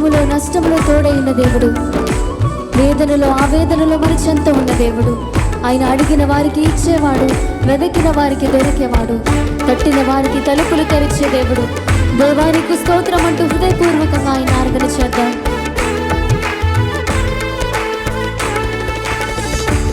దుఃఖములో నష్టములో తోడైన దేవుడు, వేదనలో ఆవేదనలో మన చెంత ఉన్న దేవుడు. ఆయన అడిగిన వారికి ఇచ్చేవాడు, వెదకిన వారికి దొరికేవాడు, తట్టిన వారికి తలుపులు తెరిచే దేవుడు. దేవానికి స్తోత్రం అంటూ హృదయపూర్వకంగా ఆయన ఆరాధన చేద్దాం.